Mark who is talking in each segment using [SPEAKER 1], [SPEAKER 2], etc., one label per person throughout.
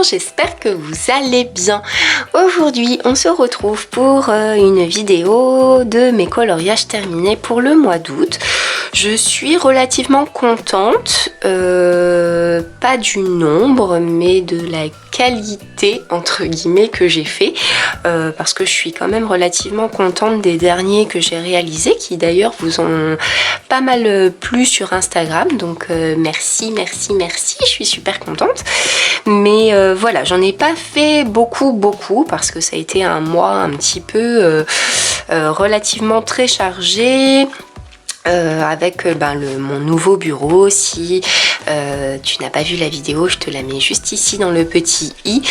[SPEAKER 1] j'espère que vous allez bien. Aujourd'hui, on se retrouve pour une vidéo de mes coloriages terminés pour le mois d'août. Je suis relativement contente, pas du nombre, mais de la qualité, entre guillemets, que j'ai fait, parce que je suis quand même relativement contente des derniers que j'ai réalisés, qui d'ailleurs vous ont pas mal plu sur Instagram, donc merci, je suis super contente. Mais voilà, j'en ai pas fait beaucoup, parce que ça a été un mois un petit peu relativement très chargé. Avec mon nouveau bureau. Si tu n'as pas vu la vidéo, je te la mets juste ici dans le petit i.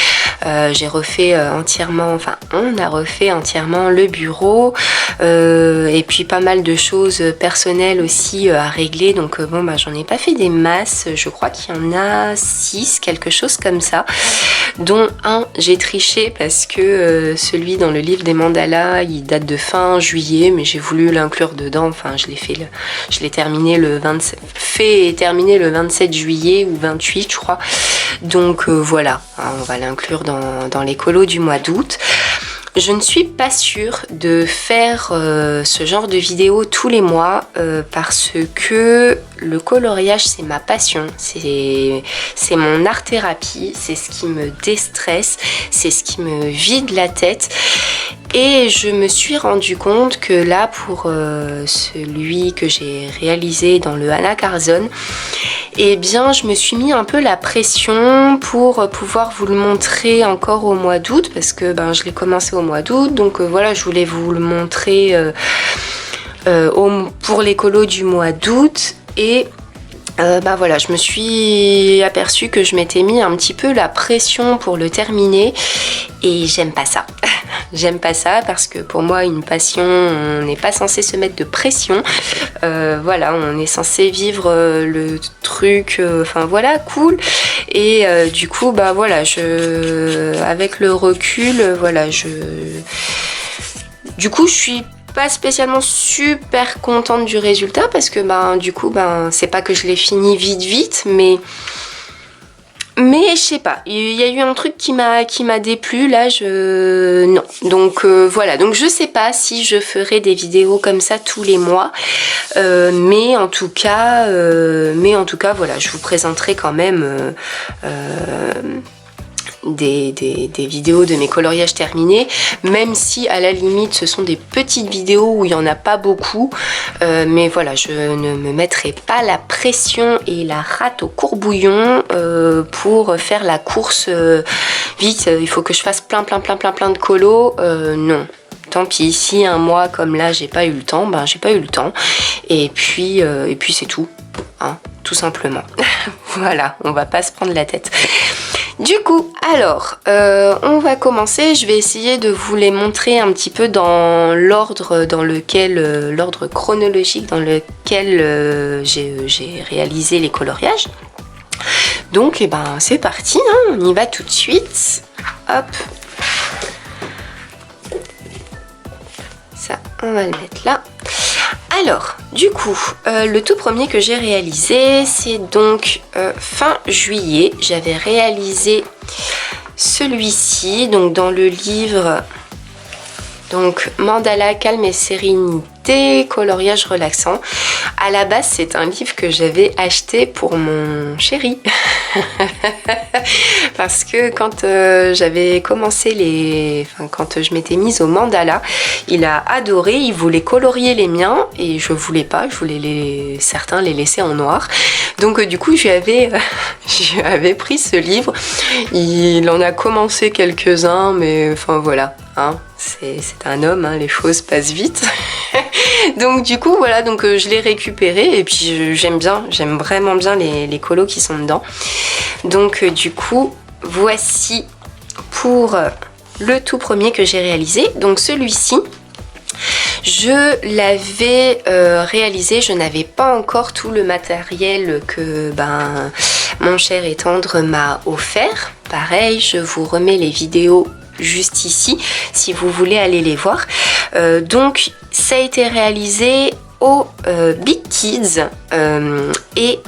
[SPEAKER 1] J'ai refait entièrement, enfin on a refait entièrement le bureau, et puis pas mal de choses personnelles aussi à régler. Donc j'en ai pas fait des masses, je crois qu'il y en a 6, quelque chose comme ça, dont un j'ai triché parce que celui dans le livre des mandalas il date de fin juillet, mais j'ai voulu l'inclure dedans. Enfin je l'ai terminé le 27, fait et terminé le 27 juillet ou 28 je crois. Donc voilà, on va l'inclure dans les colos du mois d'août. Je ne suis pas sûre de faire ce genre de vidéo tous les mois parce que le coloriage c'est ma passion, c'est mon art thérapie, c'est ce qui me déstresse, c'est ce qui me vide la tête. Et je me suis rendu compte que là, pour celui que j'ai réalisé dans le anacarzone, eh bien je me suis mis un peu la pression pour pouvoir vous le montrer encore au mois d'août, parce que je l'ai commencé au mois d'août, donc voilà, je voulais vous le montrer pour les colos du mois d'août. Et voilà, je me suis aperçue que je m'étais mis un petit peu la pression pour le terminer, et j'aime pas ça. J'aime pas ça parce que pour moi une passion, on n'est pas censé se mettre de pression, voilà, on est censé vivre le truc, enfin voilà, cool. Et du coup voilà, avec le recul, voilà, du coup je suis pas spécialement super contente du résultat, parce que du coup c'est pas que je l'ai fini vite, mais je sais pas, il y a eu un truc qui m'a déplu là, non. Donc voilà, donc je sais pas si je ferai des vidéos comme ça tous les mois, mais en tout cas voilà, je vous présenterai quand même des vidéos de mes coloriages terminés, même si à la limite ce sont des petites vidéos où il n'y en a pas beaucoup, mais voilà, je ne me mettrai pas la pression et la rate au courbouillon pour faire la course vite, il faut que je fasse plein de colos, non. Tant pis, si un mois comme là j'ai pas eu le temps, j'ai pas eu le temps, et puis c'est tout, hein, tout simplement. Voilà, on va pas se prendre la tête. Du coup, alors, on va commencer. Je vais essayer de vous les montrer un petit peu dans l'ordre l'ordre chronologique dans lequel j'ai réalisé les coloriages. Donc, c'est parti, hein, on y va tout de suite. Hop. Ça, on va le mettre là. Alors, du coup, le tout premier que j'ai réalisé, c'est donc fin juillet. J'avais réalisé celui-ci, donc dans le livre donc Mandala, calme et sérénité, coloriage relaxant. À la base, c'est un livre que j'avais acheté pour mon chéri. Parce que quand j'avais commencé quand je m'étais mise au mandala, il a adoré, il voulait colorier les miens et je voulais pas, je voulais certains les laisser en noir. Donc du coup, je lui avais pris ce livre. Il en a commencé quelques-uns, mais enfin voilà, hein, c'est un homme, hein, les choses passent vite. Donc du coup voilà, donc je l'ai récupéré et puis j'aime vraiment bien les colos qui sont dedans. Donc du coup voici pour le tout premier que j'ai réalisé. Donc celui-ci, je l'avais réalisé, je n'avais pas encore tout le matériel que mon cher et tendre m'a offert. Pareil, je vous remets les vidéos juste ici si vous voulez aller les voir. Donc ça a été réalisé au Big Kids et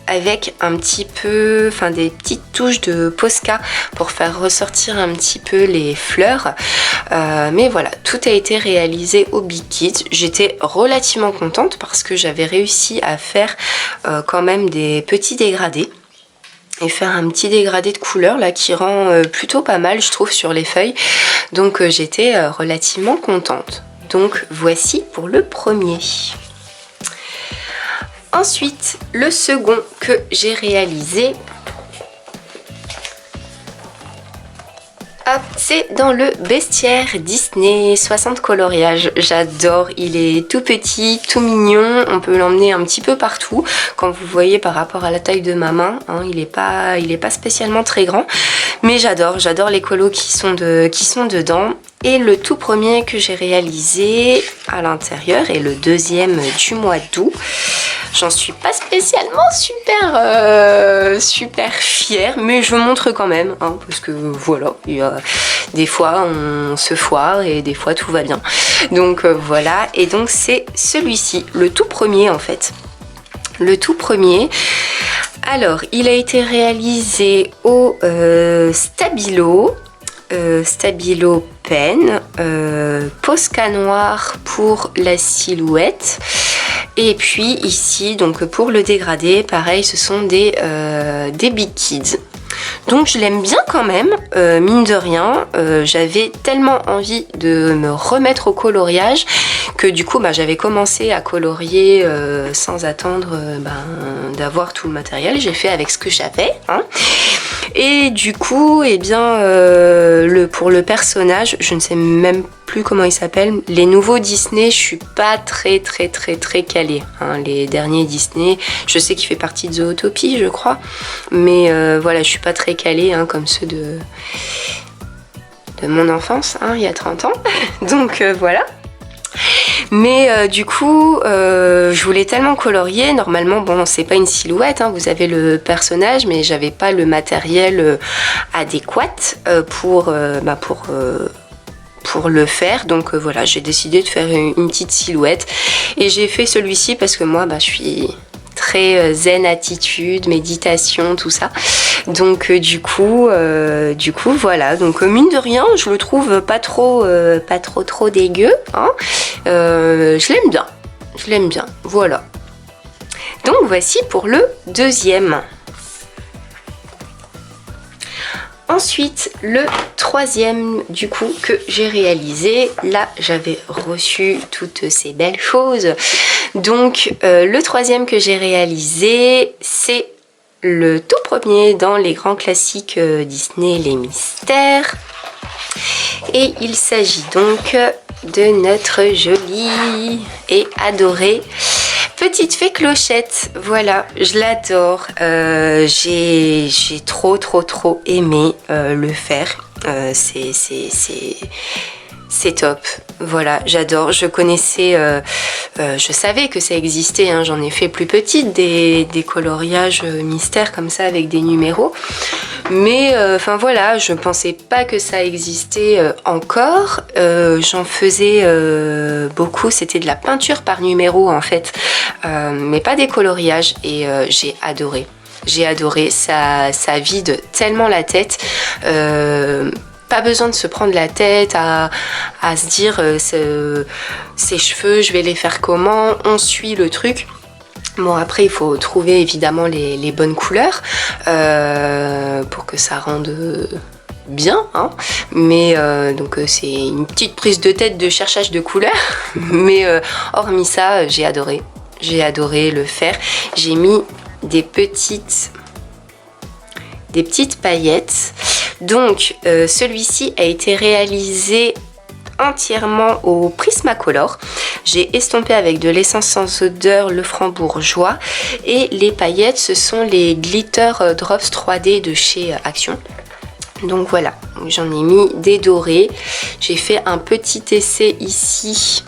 [SPEAKER 1] avec un petit peu, enfin des petites touches de Posca pour faire ressortir un petit peu les fleurs. Mais voilà, tout a été réalisé au Big Kids. J'étais relativement contente parce que j'avais réussi à faire quand même des petits dégradés. Et faire un petit dégradé de couleur là qui rend plutôt pas mal je trouve sur les feuilles. Donc j'étais relativement contente. Donc voici pour le premier. Ensuite, le second que j'ai réalisé, c'est dans le bestiaire Disney 60 coloriages. J'adore, il est tout petit, tout mignon, on peut l'emmener un petit peu partout. Quand vous voyez par rapport à la taille de ma main, hein, il est pas spécialement très grand. Mais j'adore les colos qui sont dedans. Et le tout premier que j'ai réalisé à l'intérieur et le deuxième du mois d'août. J'en suis pas spécialement super fière, mais je montre quand même, hein, parce que voilà, des fois on se foire et des fois tout va bien. Donc voilà, et donc c'est celui-ci, le tout premier en fait. Le tout premier. Alors, il a été réalisé au Stabilo. Stabilo Pen, Posca noir pour la silhouette. Et puis ici, donc pour le dégradé, pareil, ce sont des Big Kids. Donc je l'aime bien quand même, mine de rien. J'avais tellement envie de me remettre au coloriage que du coup j'avais commencé à colorier sans attendre d'avoir tout le matériel. J'ai fait avec ce que j'avais, hein. Et du coup, eh bien, pour le personnage, je ne sais même plus comment il s'appelle. Les nouveaux Disney, je suis pas très calée, hein. Les derniers Disney, je sais qu'il fait partie de Zootopie, je crois. Mais voilà, je suis pas très calée, hein, comme ceux de mon enfance, hein, il y a 30 ans. Donc voilà. Mais du coup, je voulais tellement colorier. Normalement, bon, c'est pas une silhouette, hein, vous avez le personnage, mais j'avais pas le matériel adéquat pour le faire. Donc voilà, j'ai décidé de faire une petite silhouette. Et j'ai fait celui-ci parce que moi, je suis très zen attitude, méditation, tout ça. Donc du coup voilà, donc mine de rien je le trouve pas trop dégueu, hein. Je l'aime bien, voilà. Donc voici pour le deuxième. Ensuite, le troisième du coup que j'ai réalisé, là j'avais reçu toutes ces belles choses. Donc le troisième que j'ai réalisé, c'est le tout premier dans les grands classiques Disney, les mystères. Et il s'agit donc de notre jolie et adorée petite fée Clochette. Voilà, je l'adore. J'ai trop aimé le faire. C'est top. Voilà, j'adore. Je connaissais, je savais que ça existait, hein, j'en ai fait plus petite, des coloriages mystères comme ça avec des numéros. Mais enfin voilà, je pensais pas que ça existait encore. J'en faisais beaucoup, c'était de la peinture par numéro en fait, mais pas des coloriages, et j'ai adoré. J'ai adoré, ça vide tellement la tête. Pas besoin de se prendre la tête à se dire ses cheveux, je vais les faire comment, on suit le truc. Bon, après il faut trouver évidemment les bonnes couleurs pour que ça rende bien, hein. Mais donc c'est une petite prise de tête de cherchage de couleurs. Mais hormis ça, j'ai adoré le faire. J'ai mis des petites paillettes. Donc celui-ci a été réalisé entièrement au Prismacolor. J'ai estompé avec de l'essence sans odeur le frambourgeois, et les paillettes ce sont les glitter drops 3D de chez Action. Donc voilà, j'en ai mis des dorés. J'ai fait un petit essai ici,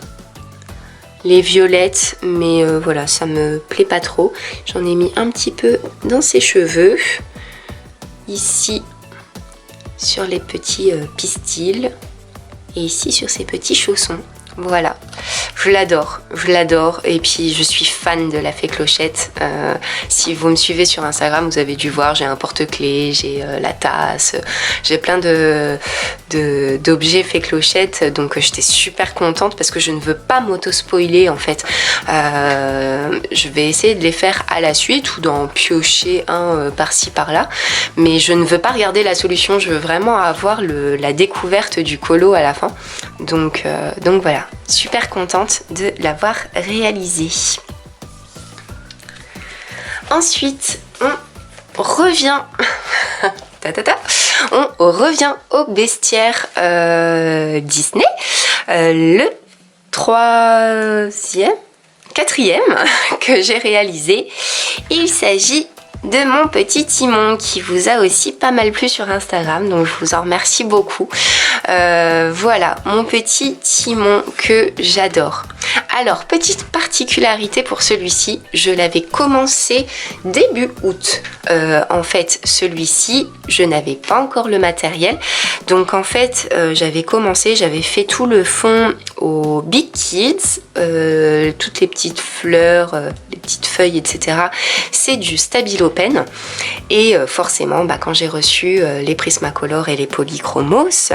[SPEAKER 1] les violettes, mais voilà, ça me plaît pas trop. J'en ai mis un petit peu dans ses cheveux, ici sur les petits pistils, et ici sur ses petits chaussons. Voilà, je l'adore et puis je suis fan de la fée Clochette. Si vous me suivez sur Instagram, vous avez dû voir, j'ai un porte-clés, j'ai la tasse, j'ai plein d'objets fée Clochette, donc j'étais super contente parce que je ne veux pas m'auto-spoiler en fait. Je vais essayer de les faire à la suite ou d'en piocher un par-ci par-là, mais je ne veux pas regarder la solution, je veux vraiment avoir la découverte du colo à la fin. Donc voilà, super contente de l'avoir réalisé. Ensuite, on revient on revient au bestiaire Disney, le quatrième que j'ai réalisé. Il s'agit de mon petit Timon qui vous a aussi pas mal plu sur Instagram, donc je vous en remercie beaucoup. Voilà, mon petit Timon que j'adore. Alors, petite particularité pour celui-ci, je l'avais commencé début août. En fait, celui-ci, je n'avais pas encore le matériel. Donc en fait, j'avais fait tout le fond au Big Kids, toutes les petites fleurs, les petites feuilles, etc. C'est du Stabilo Pen. Et forcément, quand j'ai reçu les Prismacolor et les Polychromos,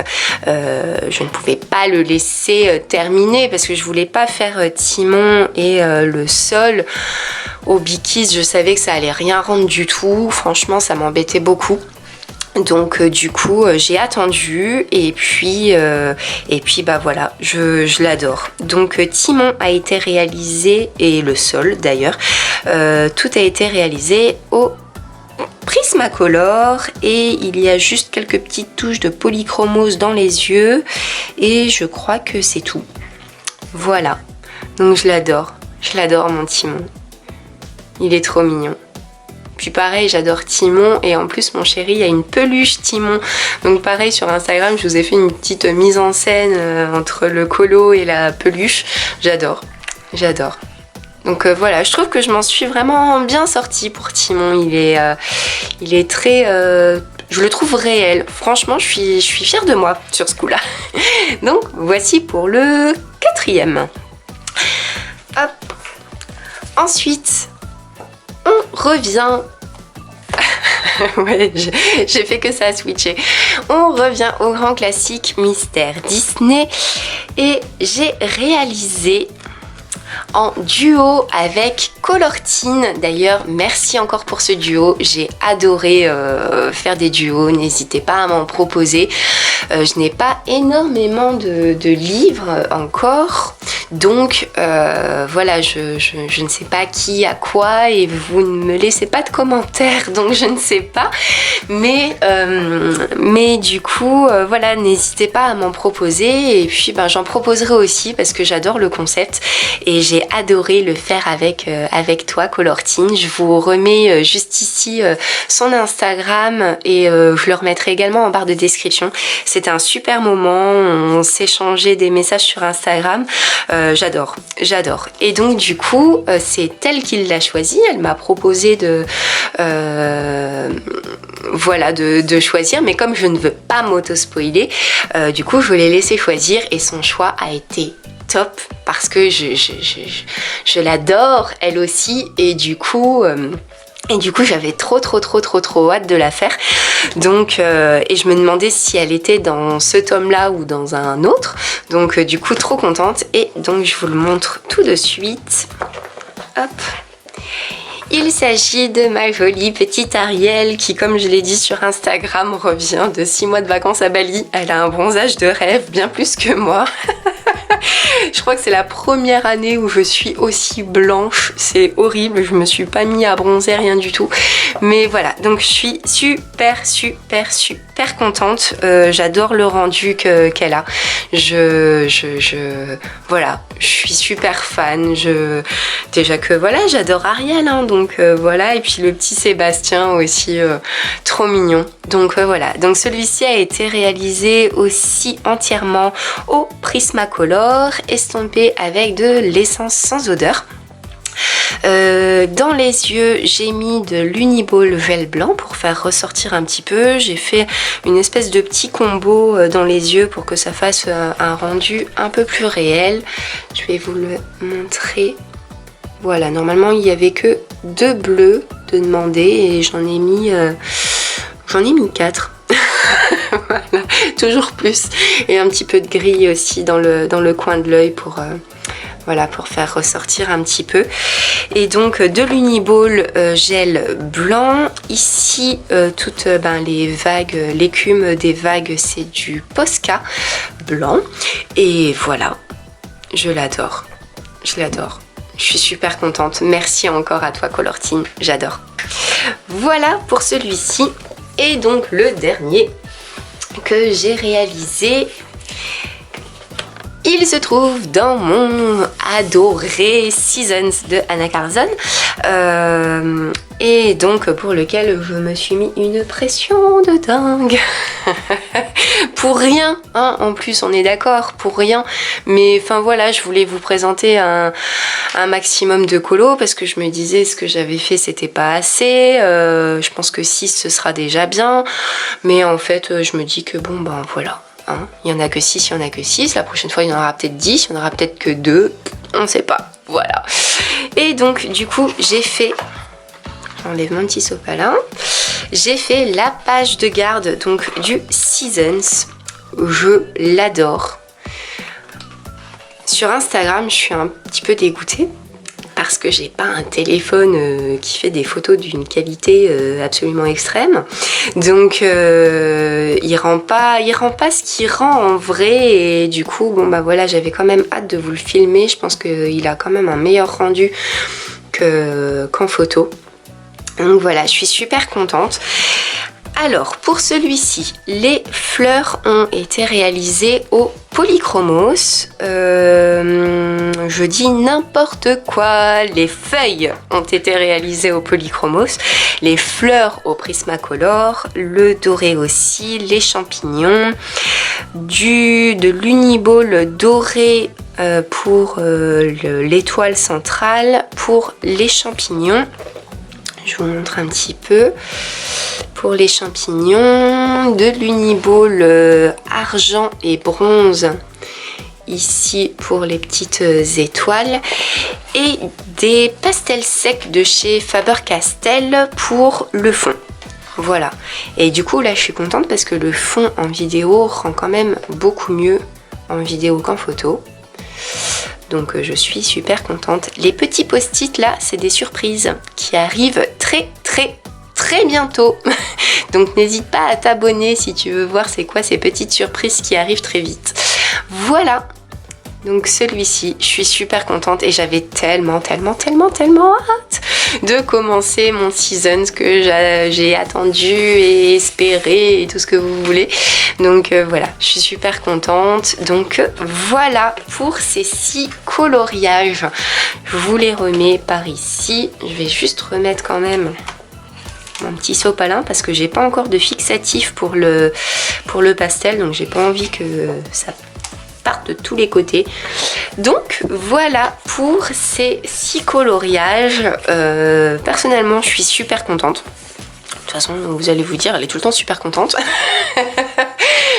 [SPEAKER 1] je ne pouvais pas le laisser terminer parce que je voulais pas faire Timon et le sol au Big Kids. Je savais que ça allait rien rendre du tout. Franchement, ça m'embêtait beaucoup. Donc du coup j'ai attendu et puis voilà, je l'adore. Donc Timon a été réalisé, et le sol d'ailleurs, tout a été réalisé au Prismacolor, et il y a juste quelques petites touches de polychromose dans les yeux et je crois que c'est tout. Voilà, donc je l'adore mon Timon, il est trop mignon. Puis pareil, j'adore Timon, et en plus mon chéri a une peluche Timon. Donc pareil, sur Instagram, je vous ai fait une petite mise en scène entre le colo et la peluche. J'adore. Donc voilà, je trouve que je m'en suis vraiment bien sortie pour Timon. Il est très... je le trouve réel. Franchement, je suis fière de moi sur ce coup-là. Donc voici pour le quatrième. Hop. Ensuite, on revient... ouais, j'ai fait que ça à switcher. On revient au grand classique Mystère Disney, et j'ai réalisé en duo avec Colortine. D'ailleurs, merci encore pour ce duo. J'ai adoré faire des duos. N'hésitez pas à m'en proposer. Je n'ai pas énormément de livres encore. Donc voilà, je ne sais pas qui a quoi, et vous ne me laissez pas de commentaires, donc je ne sais pas. Mais du coup, voilà, n'hésitez pas à m'en proposer. Et puis j'en proposerai aussi parce que j'adore le concept et j'ai adoré le faire avec toi, Colortine. Je vous remets juste ici son Instagram, et je le remettrai également en barre de description. C'était un super moment, on s'échangeait des messages sur Instagram. J'adore. Et donc du coup, c'est elle qui l'a choisi. Elle m'a proposé de choisir, mais comme je ne veux pas m'auto-spoiler, du coup je l'ai laissé choisir, et son choix a été top parce que je l'adore elle aussi, et du coup j'avais trop hâte de la faire. Donc et je me demandais si elle était dans ce tome là ou dans un autre, donc du coup trop contente, et donc je vous le montre tout de suite. Hop. Il s'agit de ma jolie petite Ariel qui, comme je l'ai dit sur Instagram, revient de 6 mois de vacances à Bali. Elle a un bronzage de rêve, bien plus que moi. Je crois que c'est la première année où je suis aussi blanche. C'est horrible, je me suis pas mis à bronzer, rien du tout. Mais voilà, donc je suis super contente. J'adore le rendu qu'elle a. Voilà, je suis super fan. Déjà que voilà, j'adore Ariel, hein, donc voilà. Et puis le petit Sébastien aussi, trop mignon. Donc voilà, donc celui-ci a été réalisé aussi entièrement au Prismacolor, estampé avec de l'essence sans odeur. Dans les yeux, j'ai mis de l'Uniball gel blanc pour faire ressortir un petit peu. J'ai fait une espèce de petit combo dans les yeux pour que ça fasse un rendu un peu plus réel. Je vais vous le montrer. Voilà, normalement il n'y avait que 2 bleus de demander et j'en ai mis 4. Voilà, toujours plus. Et un petit peu de gris aussi dans le coin de l'œil pour, voilà, pour faire ressortir un petit peu. Et donc de l'Uniball gel blanc. Ici, toutes les vagues, l'écume des vagues, c'est du Posca blanc. Et voilà, je l'adore. Je l'adore. Je suis super contente. Merci encore à toi Colortine, j'adore. Voilà pour celui-ci. Et donc le dernier que j'ai réalisé, il se trouve dans mon adoré Seasons de Anna Carzon, et donc pour lequel je me suis mis une pression de dingue. Pour rien, hein, en plus on est d'accord, pour rien. Mais enfin voilà, je voulais vous présenter un maximum de colos parce que je me disais ce que j'avais fait c'était pas assez. Je pense que 6 ce sera déjà bien. Mais en fait je me dis que bon ben voilà. Hein, il n'y en a que 6, il n'y en a que 6. La prochaine fois, il y en aura peut-être 10, il n'y en aura peut-être que 2. On ne sait pas. Voilà. Et donc, du coup, j'ai fait... J'enlève mon petit sopalin. J'ai fait la page de garde donc du Seasons. Je l'adore. Sur Instagram, je suis un petit peu dégoûtée parce que j'ai pas un téléphone qui fait des photos d'une qualité absolument extrême, donc il rend pas ce qu'il rend en vrai, et du coup bon bah voilà, j'avais quand même hâte de vous le filmer. Je pense qu'il a quand même un meilleur rendu qu'en photo, donc voilà, je suis super contente. Alors pour celui-ci, les fleurs ont été réalisées au Polychromos. Je dis n'importe quoi, les feuilles ont été réalisées au Polychromos, les fleurs au Prismacolor, le doré aussi, les champignons, de l'Uniball doré pour l'étoile centrale, pour les champignons. Je vous montre un petit peu. Pour les champignons, de l'Uniball argent et bronze, ici pour les petites étoiles, et des pastels secs de chez Faber-Castell pour le fond. Voilà. Et du coup, là, je suis contente parce que le fond en vidéo rend quand même beaucoup mieux en vidéo qu'en photo. Donc je suis super contente. Les petits post-it là, c'est des surprises qui arrivent très bientôt. Donc n'hésite pas à t'abonner si tu veux voir c'est quoi ces petites surprises qui arrivent très vite. Voilà. Donc celui-ci, je suis super contente et j'avais tellement hâte de commencer mon Seasons que j'ai attendu et espéré et tout ce que vous voulez. Donc voilà, je suis super contente. Donc voilà pour ces 6 coloriages. Je vous les remets par ici. Je vais juste remettre quand même mon petit sopalin parce que j'ai pas encore de fixatif pour le pastel, donc j'ai pas envie que ça parte de tous les côtés. Donc voilà pour ces 6 coloriages. Personnellement je suis super contente. De toute façon vous allez vous dire, elle est tout le temps super contente.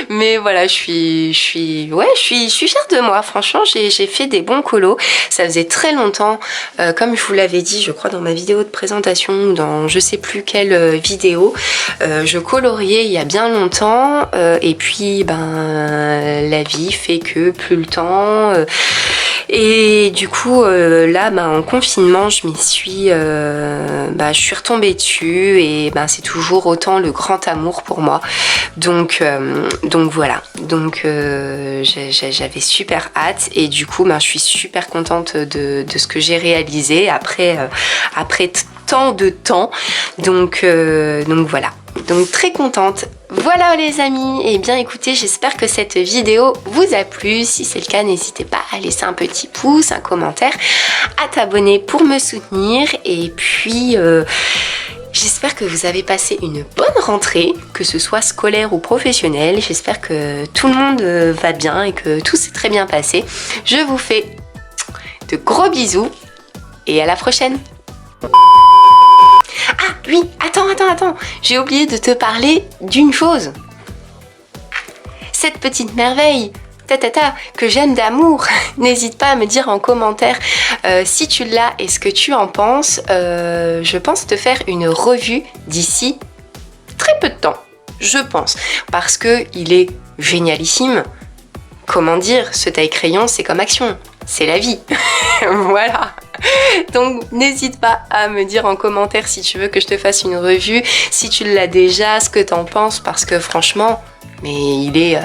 [SPEAKER 1] Mais voilà, je suis fière de moi. Franchement, j'ai fait des bons colos. Ça faisait très longtemps, comme je vous l'avais dit, je crois dans ma vidéo de présentation ou dans je sais plus quelle vidéo, je coloriais il y a bien longtemps. Et puis, la vie fait que plus le temps. Et du coup, là, en confinement, je suis retombée dessus et c'est toujours autant le grand amour pour moi. Donc voilà. Donc j'avais super hâte et du coup, je suis super contente de ce que j'ai réalisé après tant de temps. Donc voilà. Donc très contente. Voilà les amis, et bien écoutez, j'espère que cette vidéo vous a plu. Si c'est le cas, n'hésitez pas à laisser un petit pouce, un commentaire, à t'abonner pour me soutenir. Et puis j'espère que vous avez passé une bonne rentrée, que ce soit scolaire ou professionnelle. J'espère que tout le monde va bien et que tout s'est très bien passé. Je vous fais de gros bisous et à la prochaine. Ah oui, attends, j'ai oublié de te parler d'une chose. Cette petite merveille que j'aime d'amour, n'hésite pas à me dire en commentaire si tu l'as et ce que tu en penses. Je pense te faire une revue d'ici très peu de temps, je pense, parce que il est génialissime. Comment dire, ce taille-crayon, c'est comme Action, c'est la vie. Voilà. Donc n'hésite pas à me dire en commentaire si tu veux que je te fasse une revue, si tu l'as déjà, ce que t'en penses, parce que franchement, mais il est...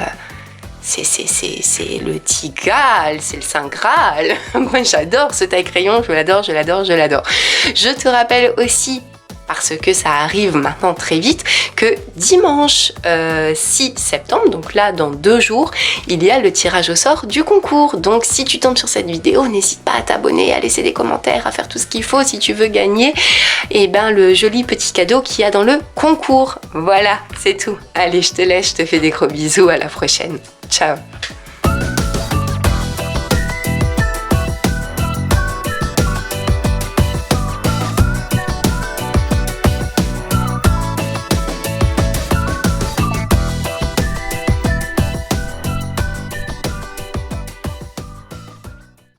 [SPEAKER 1] c'est le petit Graal, c'est le Saint Graal. Moi j'adore ce taille-crayon, je l'adore. Je te rappelle aussi, parce que ça arrive maintenant très vite, que dimanche 6 septembre, donc là dans 2 jours, il y a le tirage au sort du concours. Donc si tu tombes sur cette vidéo, n'hésite pas à t'abonner, à laisser des commentaires, à faire tout ce qu'il faut si tu veux gagner le joli petit cadeau qu'il y a dans le concours. Voilà, c'est tout. Allez, je te laisse, je te fais des gros bisous, à la prochaine. Ciao.